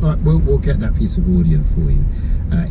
We'll get that piece of audio for you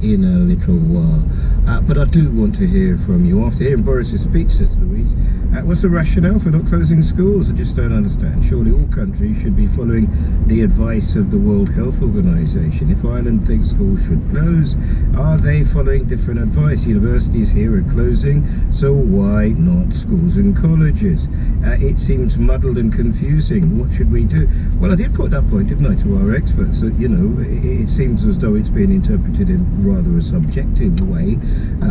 in a little while. But I do want to hear from you. After hearing Boris's speech, says Louise, what's the rationale for not closing schools? I just don't understand. Surely all countries should be following the advice of the World Health Organization. If Ireland thinks schools should close, are they following different advice? Universities here are closing, so why not schools and colleges? It seems muddled and confusing. What should we do? Well, I did put that point, didn't I, to our experts, that, you know, it seems as though it's being interpreted in rather a subjective way.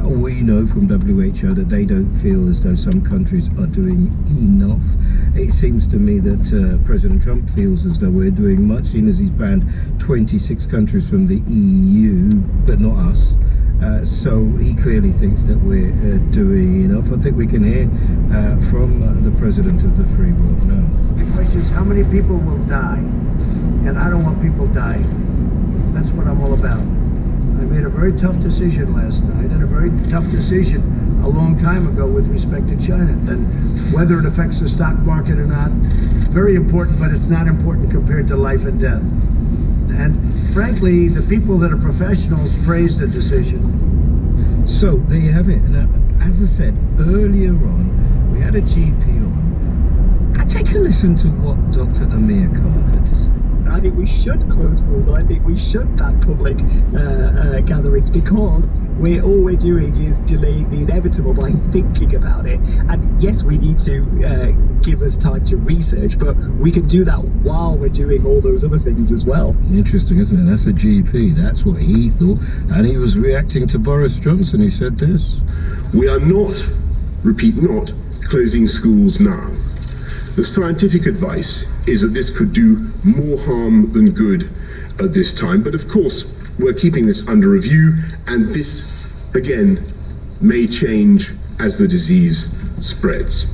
We know from WHO that they don't feel as though some countries are doing enough. It seems to me that President Trump feels as though we're doing much, seeing as he's banned 26 countries from the EU, but not us. So he clearly thinks that we're doing enough. I think we can hear from the president of the free world now. The question is, how many people will die? And I don't want people dying. That's what I'm all about. I made a very tough decision last night, and a very tough decision a long time ago with respect to China. And whether it affects the stock market or not, very important, but it's not important compared to life and death. And frankly, the people that are professionals praise the decision. So there you have it. Now, as I said earlier on, we had a GP on. Take a listen to what Dr. Amir Khan had to say. I think we should close schools. I think we should ban public gatherings, because all we're doing is delaying the inevitable by thinking about it. And yes, we need to give us time to research, but we can do that while we're doing all those other things as well. Interesting, isn't it? That's a GP. That's what he thought. And he was reacting to Boris Johnson, who said this. We are not, repeat, not closing schools now. The scientific advice is that this could do more harm than good at this time. But of course, we're keeping this under review, and this, again, may change as the disease spreads.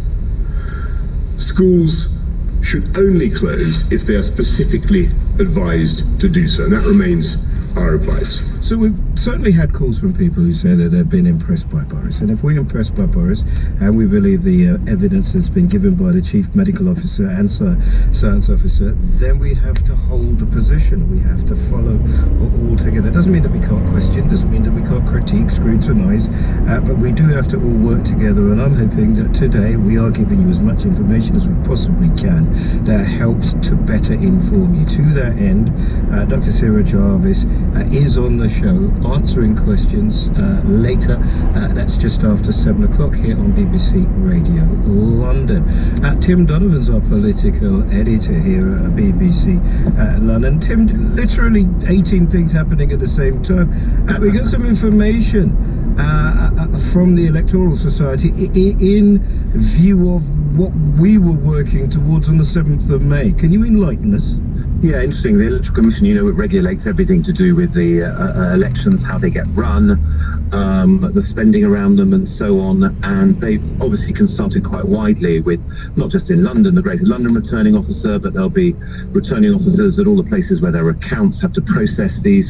Schools should only close if they are specifically advised to do so, and that remains our advice. So we've certainly had calls from people who say that they've been impressed by Boris, and if we're impressed by Boris and we believe the evidence that's been given by the chief medical officer and science officer, then we have to hold a position. We have to follow all together. It doesn't mean that we can't question, doesn't mean that we can't critique, scrutinize, but we do have to all work together, and I'm hoping that today we are giving you as much information as we possibly can that helps to better inform you. To that end, Dr. Sarah Jarvis is on the show answering questions later. That's just after 7 o'clock here on BBC Radio London. Tim Donovan's our political editor here at BBC London. Tim, literally 18 things happening at the same time. We got some information from the Electoral Society in view of what we were working towards on the 7th of May. Can you enlighten us? Yeah, interesting. The Electoral Commission, you know, it regulates everything to do with the elections, how they get run, the spending around them and so on. And they've obviously consulted quite widely with, not just in London, the Greater London Returning Officer, but there'll be returning officers at all the places where their accounts have to process these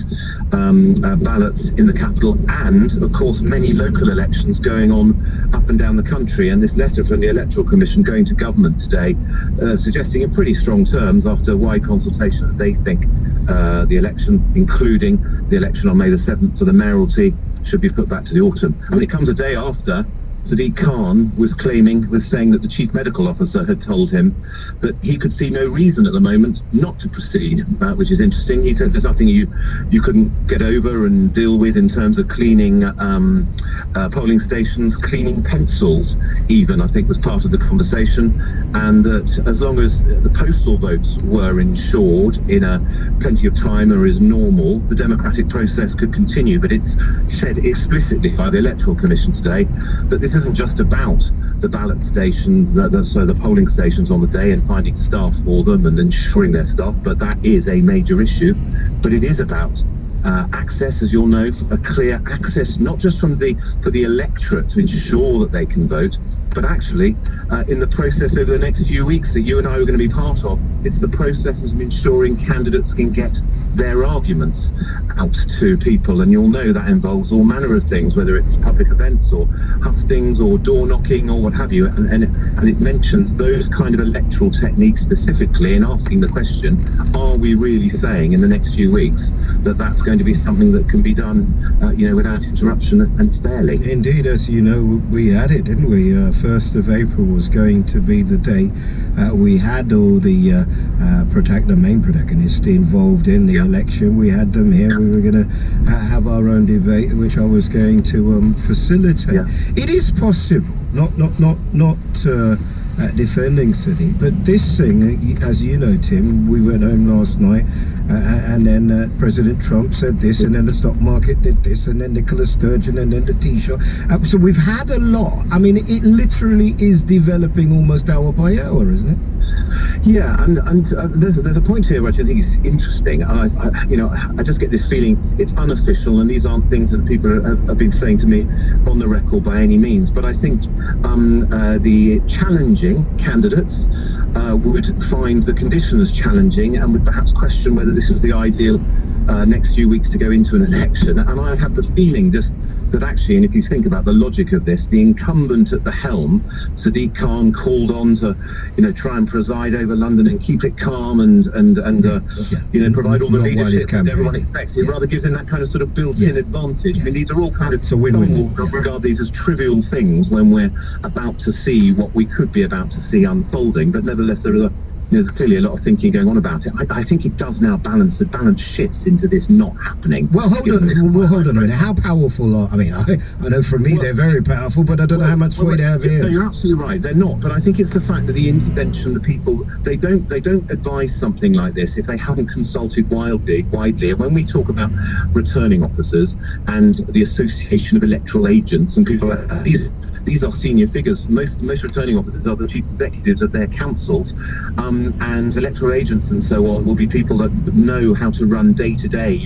ballots in the capital, and of course many local elections going on up and down the country. And this letter from the Electoral Commission going to government today, suggesting in pretty strong terms, after wide consultation, that they think the election, including the election on May the 7th for the mayoralty, should be put back to the autumn. I mean, it comes a day after Sadiq Khan was saying that the chief medical officer had told him that he could see no reason at the moment not to proceed, which is interesting. He said there's nothing you couldn't get over and deal with in terms of cleaning polling stations, cleaning pencils even, I think, was part of the conversation, and that as long as the postal votes were ensured in plenty of time or as normal, the democratic process could continue. But it's said explicitly by the Electoral Commission today that this isn't just about the ballot stations, so the polling stations on the day, and finding staff for them and ensuring their staff, but that is a major issue. But it is about access, as you'll know, a clear access, not just for the electorate to ensure that they can vote, but actually in the process over the next few weeks that you and I are going to be part of. It's the process of ensuring candidates can get their arguments out to people, and you'll know that involves all manner of things, whether it's public events or hustings or door knocking or what have you, and it mentions those kind of electoral techniques specifically in asking the question, are we really saying in the next few weeks that that's going to be something that can be done without interruption and fairly? Indeed, as you know, we had it, didn't we? 1st of April was going to be the day we had all the main protagonists involved in the election. We had them here. We were going to have our own debate, which I was going to facilitate. Yeah. It is possible, not defending City, but this thing, as you know, Tim, we went home last night and then President Trump said this, and then the stock market did this, and then Nicola Sturgeon, and then the T-shirt. So we've had a lot. I mean, it literally is developing almost hour by hour, isn't it? Yeah, and there's a point here which I think is interesting. I just get this feeling it's unofficial, and these aren't things that people have been saying to me on the record by any means. But I think the challenging candidates would find the conditions challenging and would perhaps question whether this is the ideal next few weeks to go into an election. And I have the feeling just that actually, and if you think about the logic of this, the incumbent at the helm, Sadiq Khan, called on to, try and preside over London and keep it calm and provide all the leadership that everyone expects. It rather gives him that kind of sort of built-in advantage. I mean, these are all kind of, some will regard these as trivial things when we're about to see what we could be about to see unfolding, but nevertheless there's clearly a lot of thinking going on about it. I think it does now balance shifts into this not happening. Well, hold on a minute. How powerful are? I mean, I know for me they're very powerful, but I don't know how much sway they have here. No, you're absolutely right. They're not. But I think it's the fact that the intervention, the people, they don't advise something like this if they haven't consulted widely. And when we talk about returning officers and the Association of Electoral Agents and people like that, these are senior figures. Most returning officers are the chief executives of their councils, and electoral agents and so on will be people that know how to run day to day,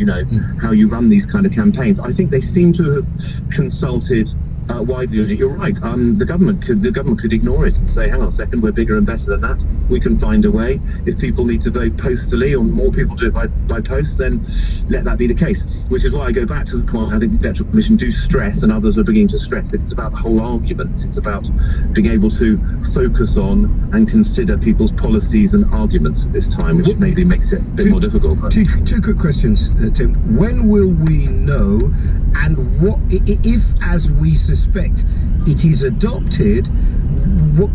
how you run these kind of campaigns. I think they seem to have consulted widely. You're right. The government could ignore it and say, hang on a second, we're bigger and better than that. We can find a way. If people need to vote postally, or more people do it by post, then let that be the case. Which is why I go back to the point I think the Electoral Commission do stress, and others are beginning to stress, it's about the whole argument. It's about being able to focus on and consider people's policies and arguments at this time, which maybe makes it a bit more difficult. Two quick questions, Tim. When will we know, and what if, as we suspect, it is adopted,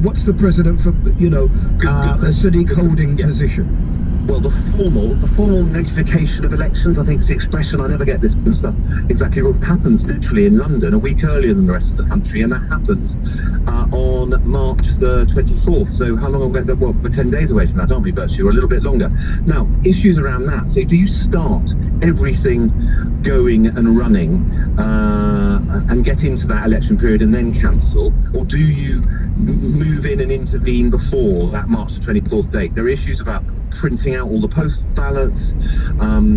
what's the precedent for Sadiq holding position? Well, the formal notification of elections, I think it's the expression, I never get this stuff exactly what happens literally in London a week earlier than the rest of the country, and that happens on March the 24th. So how long away? Well, we're 10 days away from that, aren't we, Bertie? Or a little bit longer. Now, issues around that. So do you start everything going and running and get into that election period and then cancel, or do you move in and intervene before that March the 24th date? There are issues about printing out all the post ballots.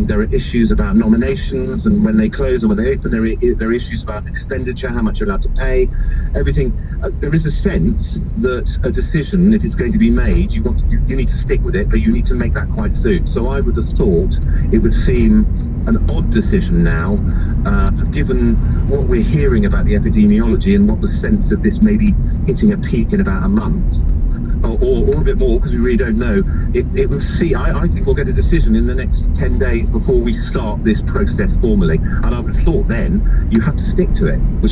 There are issues about nominations and when they close and when they open. There are issues about expenditure, how much you're allowed to pay, everything. There is a sense that a decision, if it's going to be made, you need to stick with it, but you need to make that quite soon. So I would have thought it would seem an odd decision now, given what we're hearing about the epidemiology and what the sense of this may be hitting a peak in about a month. Or a bit more, because we really don't know. It will see. I think we'll get a decision in the next 10 days before we start this process formally. And I would have thought then you have to stick to it, which